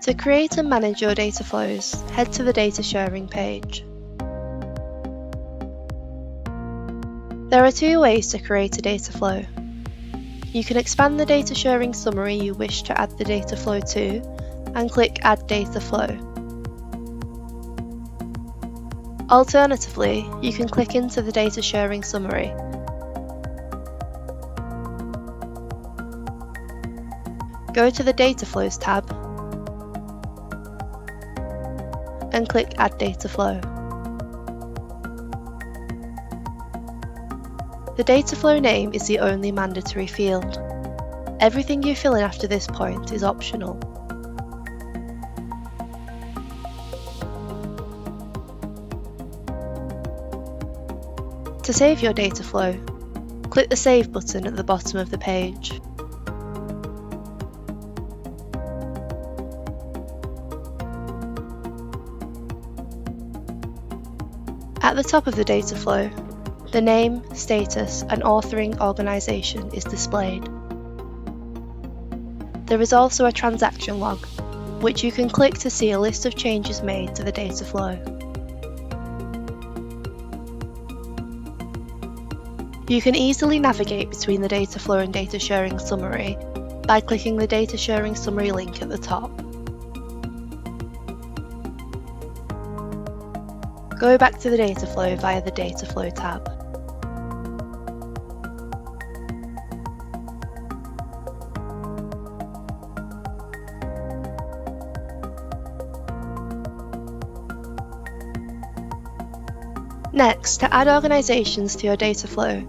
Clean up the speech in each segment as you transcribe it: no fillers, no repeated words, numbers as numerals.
To create and manage your data flows, head to the data sharing page. There are two ways to create a data flow. You can expand the data sharing summary you wish to add the data flow to and click Add Data Flow. Alternatively, you can click into the data sharing summary. Go to the Data Flows tab and click Add Data Flow. The data flow name is the only mandatory field. Everything you fill in after this point is optional. To save your data flow, click the Save button at the bottom of the page. At the top of the data flow, the name, status, and authoring organisation is displayed. There is also a transaction log, which you can click to see a list of changes made to the data flow. You can easily navigate between the data flow and data sharing summary by clicking the data sharing summary link at the top. Go back to the data flow via the Data Flow tab. Next, to add organisations to your data flow,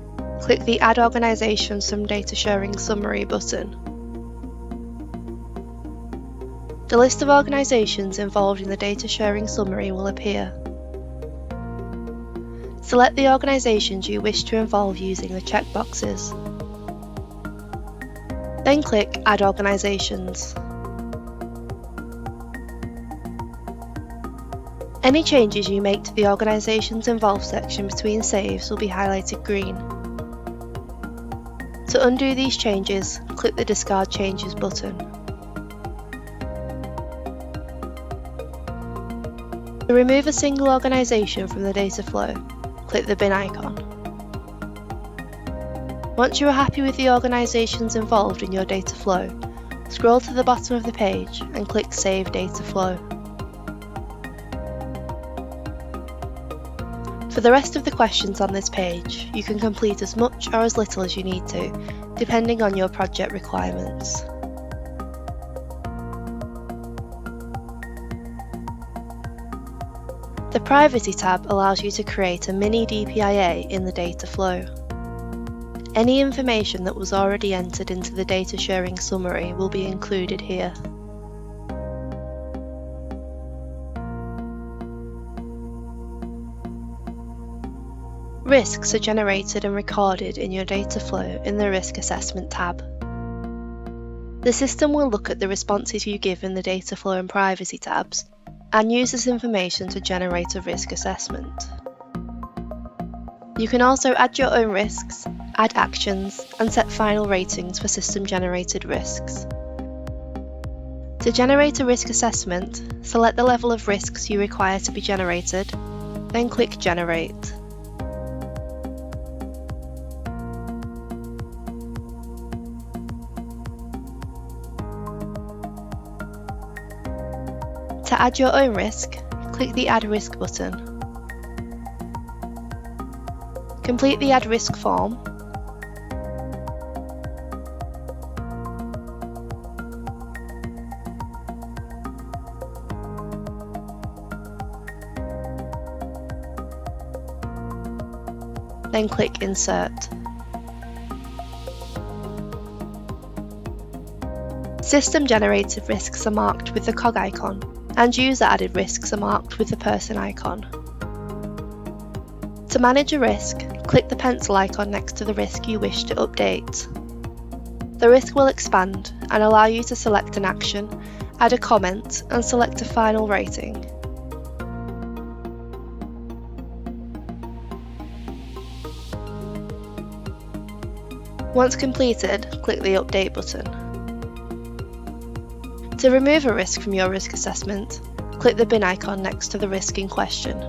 click the Add Organisations from Data Sharing Summary button. The list of organisations involved in the data sharing summary will appear. Select the organisations you wish to involve using the checkboxes. Then click Add Organisations. Any changes you make to the Organisations Involved section between saves will be highlighted green. To undo these changes, click the Discard Changes button. To remove a single organisation from the data flow, click the bin icon. Once you are happy with the organisations involved in your data flow, scroll to the bottom of the page and click Save Data Flow. For the rest of the questions on this page, you can complete as much or as little as you need to, depending on your project requirements. The Privacy tab allows you to create a mini DPIA in the data flow. Any information that was already entered into the data sharing summary will be included here. Risks are generated and recorded in your data flow in the Risk Assessment tab. The system will look at the responses you give in the Data Flow and Privacy tabs and use this information to generate a risk assessment. You can also add your own risks, add actions, and set final ratings for system-generated risks. To generate a risk assessment, select the level of risks you require to be generated, then click Generate. To add your own risk, click the Add Risk button. Complete the Add Risk form. Then click Insert. System-generated risks are marked with the cog icon, and user-added risks are marked with the person icon. To manage a risk, click the pencil icon next to the risk you wish to update. The risk will expand and allow you to select an action, add a comment, and select a final rating. Once completed, click the Update button. To remove a risk from your risk assessment, click the bin icon next to the risk in question.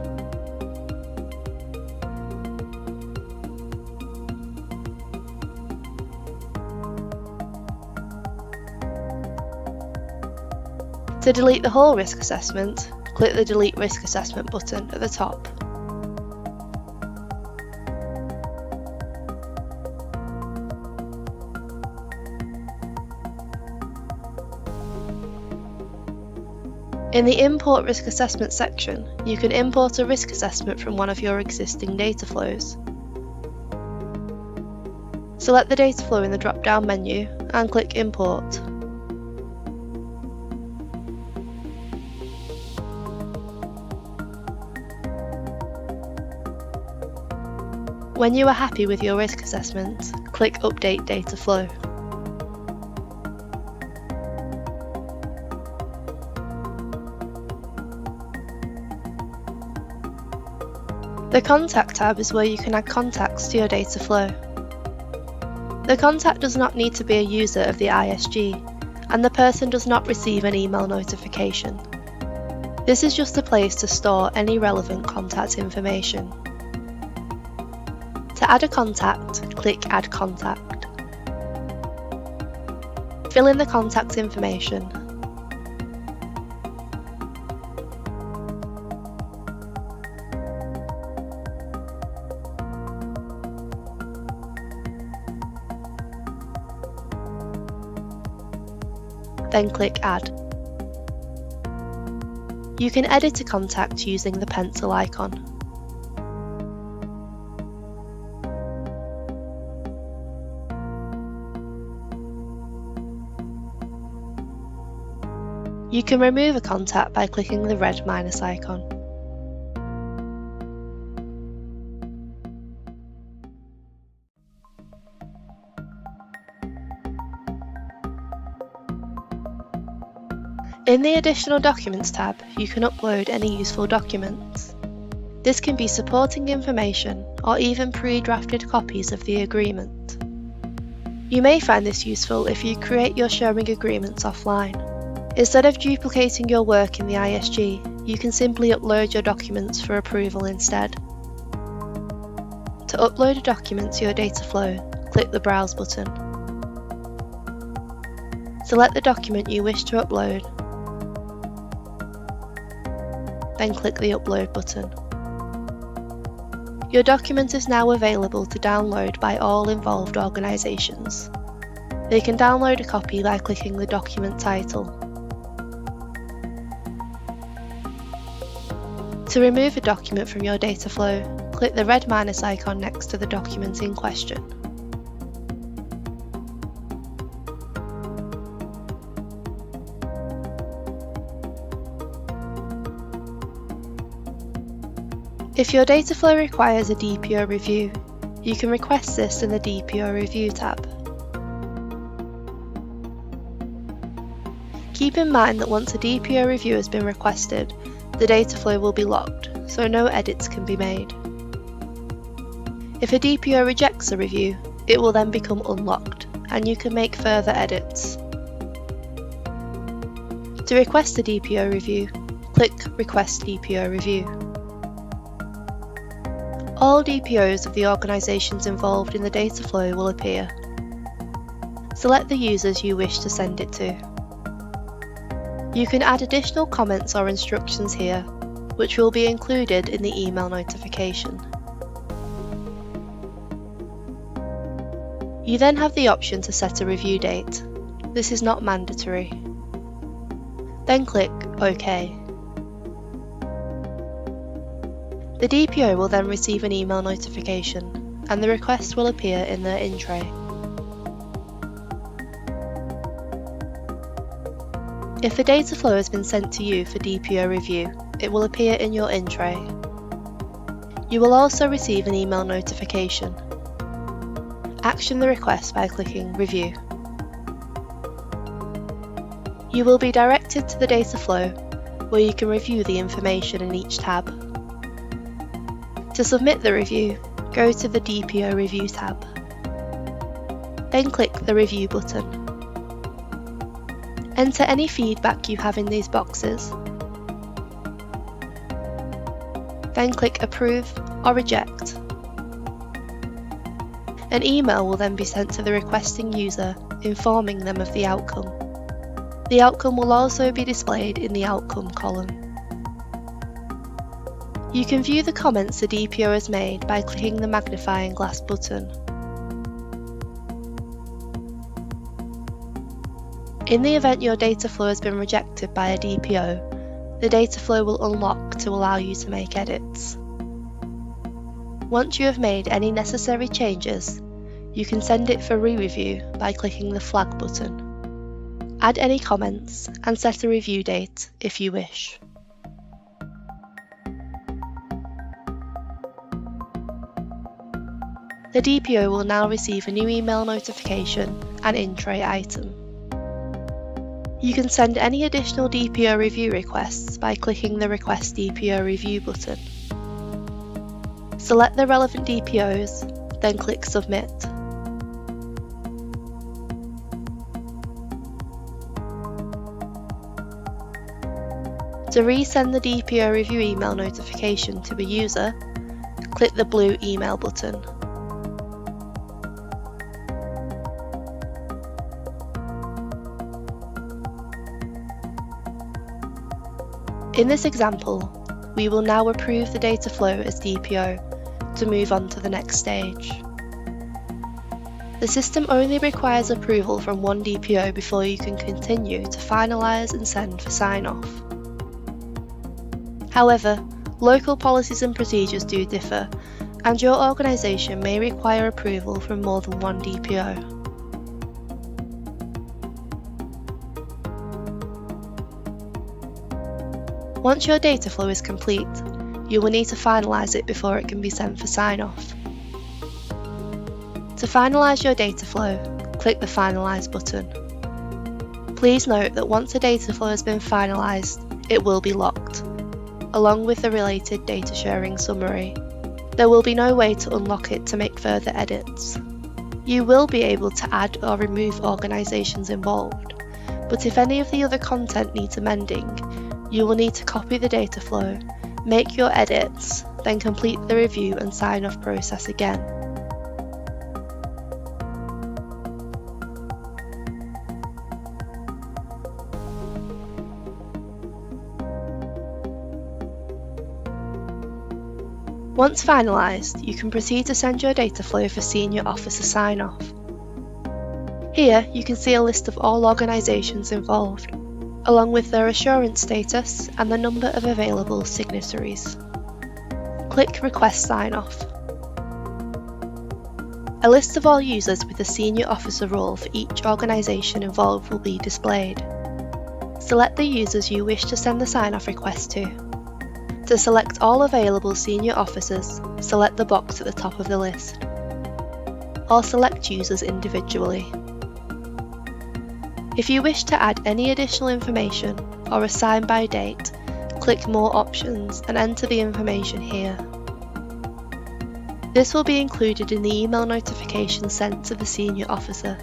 To delete the whole risk assessment, click the Delete Risk Assessment button at the top. In the Import Risk Assessment section, you can import a risk assessment from one of your existing data flows. Select the data flow in the drop-down menu and click Import. When you are happy with your risk assessment, click Update Data Flow. The Contact tab is where you can add contacts to your data flow. The contact does not need to be a user of the ISG, and the person does not receive an email notification. This is just a place to store any relevant contact information. To add a contact, click Add Contact. Fill in the contact information. Then click Add. You can edit a contact using the pencil icon. You can remove a contact by clicking the red minus icon. In the Additional Documents tab, you can upload any useful documents. This can be supporting information or even pre-drafted copies of the agreement. You may find this useful if you create your sharing agreements offline. Instead of duplicating your work in the ISG, you can simply upload your documents for approval instead. To upload a document to your data flow, click the Browse button. Select the document you wish to upload, then click the Upload button. Your document is now available to download by all involved organisations. They can download a copy by clicking the document title. To remove a document from your data flow, click the red minus icon next to the document in question. If your data flow requires a DPO review, you can request this in the DPO Review tab. Keep in mind that once a DPO review has been requested, the data flow will be locked, so no edits can be made. If a DPO rejects a review, it will then become unlocked, and you can make further edits. To request a DPO review, click Request DPO Review. All DPOs of the organisations involved in the data flow will appear. Select the users you wish to send it to. You can add additional comments or instructions here, which will be included in the email notification. You then have the option to set a review date. This is not mandatory. Then click OK. The DPO will then receive an email notification, and the request will appear in their in tray. If the data flow has been sent to you for DPO review, it will appear in your in tray. You will also receive an email notification. Action the request by clicking Review. You will be directed to the data flow, where you can review the information in each tab. To submit the review, go to the DPO Review tab. Then click the Review button. Enter any feedback you have in these boxes. Then click Approve or Reject. An email will then be sent to the requesting user informing them of the outcome. The outcome will also be displayed in the Outcome column. You can view the comments the DPO has made by clicking the magnifying glass button. In the event your data flow has been rejected by a DPO, the data flow will unlock to allow you to make edits. Once you have made any necessary changes, you can send it for re-review by clicking the flag button. Add any comments and set a review date if you wish. The DPO will now receive a new email notification and in-tray item. You can send any additional DPO review requests by clicking the Request DPO Review button. Select the relevant DPOs, then click Submit. To resend the DPO review email notification to a user, click the blue Email button. In this example, we will now approve the data flow as DPO to move on to the next stage. The system only requires approval from one DPO before you can continue to finalise and send for sign-off. However, local policies and procedures do differ, and your organisation may require approval from more than one DPO. Once your data flow is complete, you will need to finalise it before it can be sent for sign-off. To finalise your data flow, click the Finalise button. Please note that once a data flow has been finalised, it will be locked, along with the related data sharing summary. There will be no way to unlock it to make further edits. You will be able to add or remove organisations involved, but if any of the other content needs amending, you will need to copy the data flow, make your edits, then complete the review and sign-off process again. Once finalised, you can proceed to send your data flow for senior officer sign-off. Here you can see a list of all organisations involved, along with their assurance status and the number of available signatories. Click Request Sign-Off. A list of all users with a senior officer role for each organisation involved will be displayed. Select the users you wish to send the sign-off request to. To select all available senior officers, select the box at the top of the list, or select users individually. If you wish to add any additional information or assign by date, click More Options and enter the information here. This will be included in the email notification sent to the senior officer.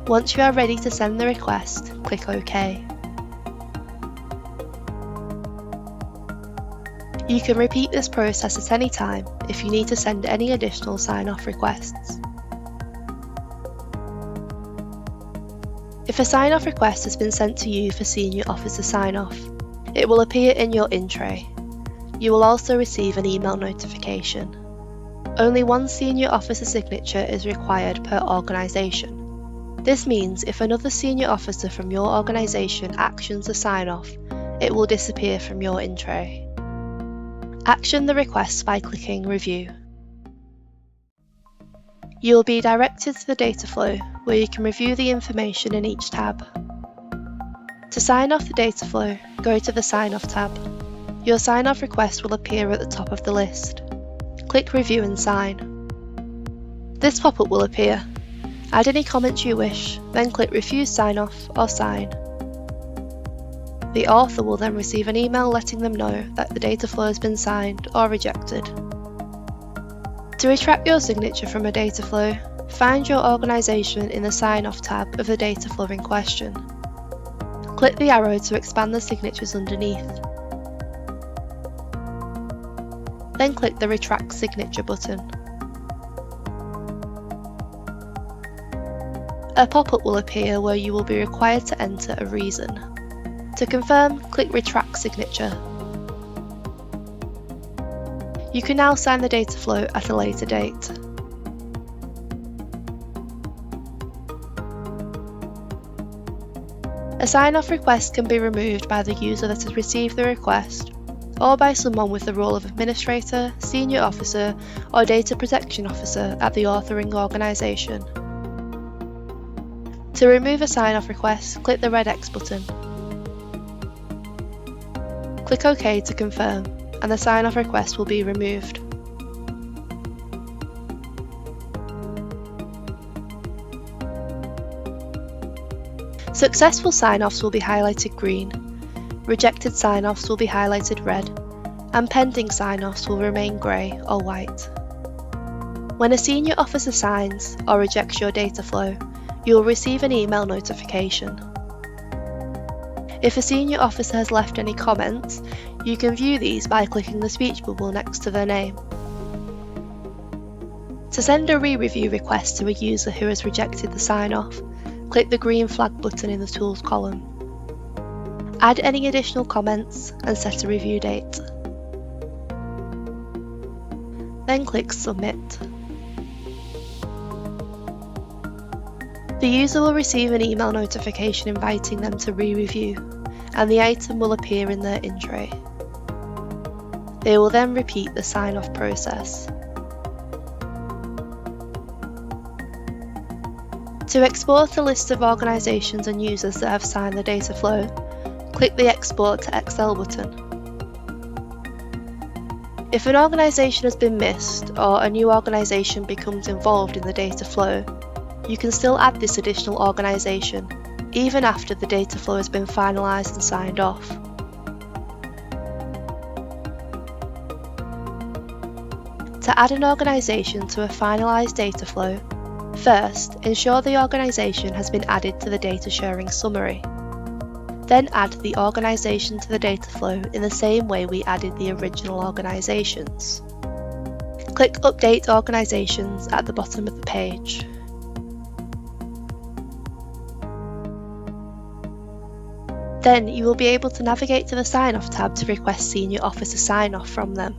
Once you are ready to send the request, click OK. You can repeat this process at any time if you need to send any additional sign-off requests. If a sign-off request has been sent to you for senior officer sign-off, it will appear in your in-tray. You will also receive an email notification. Only one senior officer signature is required per organisation. This means if another senior officer from your organisation actions a sign-off, it will disappear from your in-tray. Action the request by clicking Review. You will be directed to the data flow, where you can review the information in each tab. To sign off the data flow, go to the Sign Off tab. Your sign-off request will appear at the top of the list. Click Review and Sign. This pop-up will appear. Add any comments you wish, then click Refuse Sign-Off or Sign. The author will then receive an email letting them know that the data flow has been signed or rejected. To retract your signature from a data flow, Find your organisation in the Sign-Off tab of the data flow in question. Click the arrow to expand the signatures underneath. Then click the Retract Signature button. A pop-up will appear where you will be required to enter a reason. To confirm, click Retract Signature. You can now sign the data flow at a later date. A sign-off request can be removed by the user that has received the request, or by someone with the role of administrator, senior officer, or data protection officer at the authoring organisation. To remove a sign-off request, click the red X button. Click OK to confirm, and the sign-off request will be removed. Successful sign-offs will be highlighted green, rejected sign-offs will be highlighted red, and pending sign-offs will remain grey or white. When a senior officer signs or rejects your data flow, you will receive an email notification. If a senior officer has left any comments, you can view these by clicking the speech bubble next to their name. To send a re-review request to a user who has rejected the sign-off, click the green flag button in the Tools column. Add any additional comments and set a review date. Then click Submit. The user will receive an email notification inviting them to re-review, and the item will appear in their in-tray. They will then repeat the sign-off process. To export a list of organisations and users that have signed the data flow, click the Export to Excel button. If an organisation has been missed or a new organisation becomes involved in the data flow, you can still add this additional organisation, even after the data flow has been finalised and signed off. To add an organisation to a finalised data flow, first, ensure the organisation has been added to the data sharing summary. Then add the organisation to the data flow in the same way we added the original organisations. Click Update Organisations at the bottom of the page. Then you will be able to navigate to the Sign-Off tab to request senior officer sign-off from them.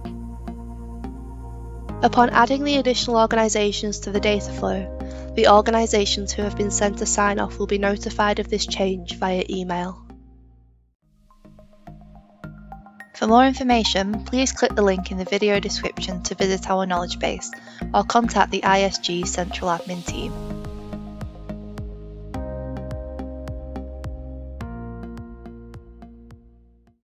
Upon adding the additional organisations to the data flow, the organisations who have been sent a sign-off will be notified of this change via email. For more information, please click the link in the video description to visit our knowledge base or contact the ISG Central Admin team.